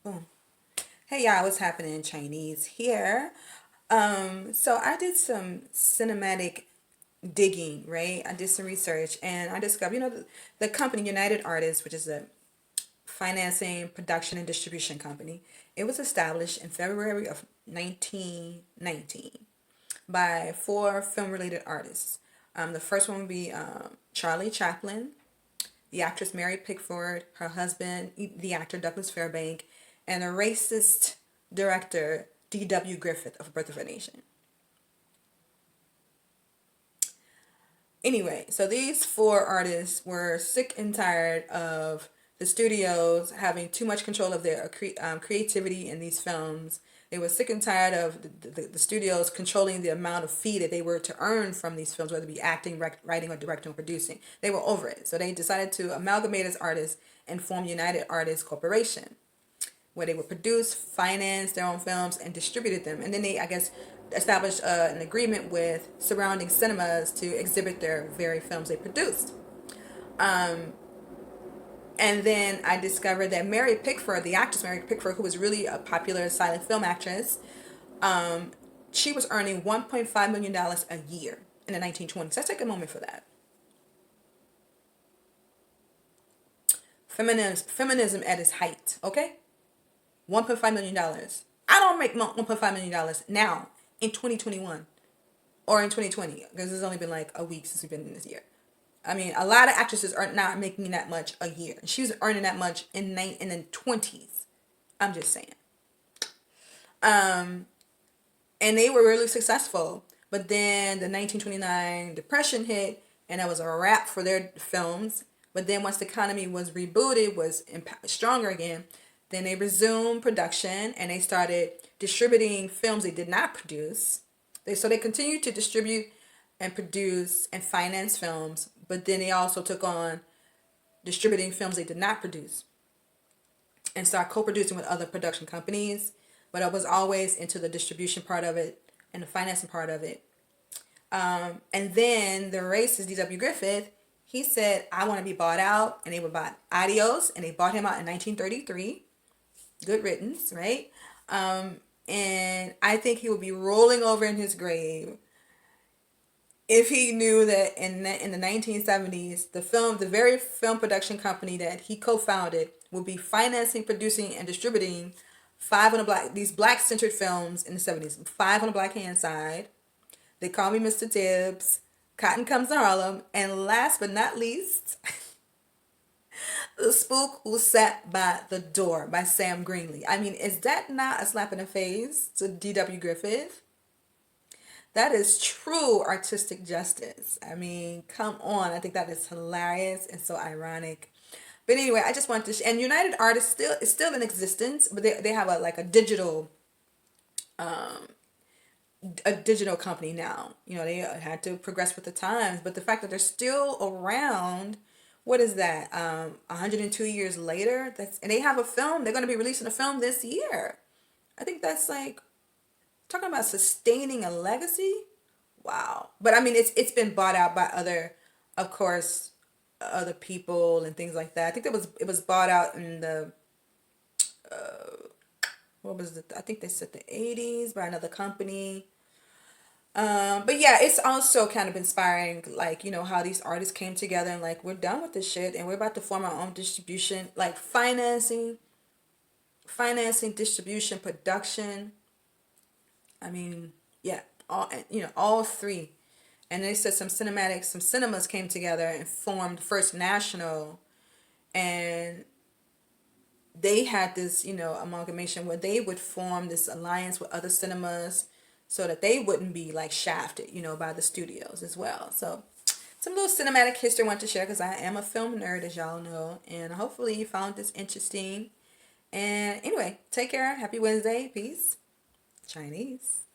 Boom. Hey y'all, what's happening in Chinese here? So I did some cinematic digging, right? I did some research and I discovered, the company United Artists, which is a financing, production, and distribution company. It was established in February of 1919 by four film-related artists. The first one would be Charlie Chaplin, the actress Mary Pickford, her husband, the actor Douglas Fairbank, and the racist director D.W. Griffith of Birth of a Nation. Anyway, so these four artists were sick and tired of the studios having too much control of their creativity in these films. They were sick and tired of the studios controlling the amount of fee that they were to earn from these films, whether it be acting, writing, or directing or producing. They were over it. So they decided to amalgamate as artists and form United Artists Corporation, where they would produce, finance their own films, and distributed them. And then they, I guess, established an agreement with surrounding cinemas to exhibit their very films they produced. And then I discovered that Mary Pickford, the actress Mary Pickford, who was really a popular silent film actress, she was earning $1.5 million a year in the 1920s. Let's take a moment for that. Feminism at its height, okay? $1.5 million. I don't make $1.5 million now in 2021 or in 2020 because it's only been like a week since we've been in this year. I mean, a lot of actresses are not making that much a year. She was earning that much in the 20s. I'm just saying. Um, and they were really successful. But then the 1929 Depression hit, and that was a wrap for their films. But then once the economy was rebooted, was stronger again, then they resumed production and they started distributing films they did not produce. So they continued to distribute and produce and finance films, but then they also took on distributing films they did not produce and start co-producing with other production companies. But I was always into the distribution part of it and the financing part of it. And then the racist D.W. Griffith, he said, I want to be bought out. And they would buy Adios, and they bought him out in 1933. Good riddance, right? And I think he would be rolling over in his grave if he knew that in the 1970s, the very film production company that he co-founded would be financing, producing, and distributing these black centered films in the 70s. Five on the Black Hand Side, They Call Me Mr. Tibbs, Cotton Comes to Harlem, and last but not least, The Spook Who Sat by the Door by Sam Greenlee. I mean, is that not a slap in the face to D.W. Griffith? That is true artistic justice. I mean, come on. I think that is hilarious and so ironic. But anyway, I just want to and United Artists still is still in existence, but they have a digital company now. They had to progress with the times, but the fact that they're still around, what is that? 102 years later, and they have a film. They're going to be releasing a film this year. I think that's like talking about sustaining a legacy. Wow. But I mean, it's been bought out by other, of course, other people and things like that. I think it was bought out in the what was it? I think they said the 80s by another company. But yeah, it's also kind of inspiring, like, how these artists came together and like, we're done with this shit and we're about to form our own distribution, like financing, distribution, production. I mean, yeah, all three. And they said some cinemas came together and formed First National, and they had this, amalgamation where they would form this alliance with other cinemas so that they wouldn't be like shafted, by the studios as well. So some little cinematic history I want to share because I am a film nerd, as y'all know, and hopefully you found this interesting. And anyway, take care. Happy Wednesday. Peace. Chinese.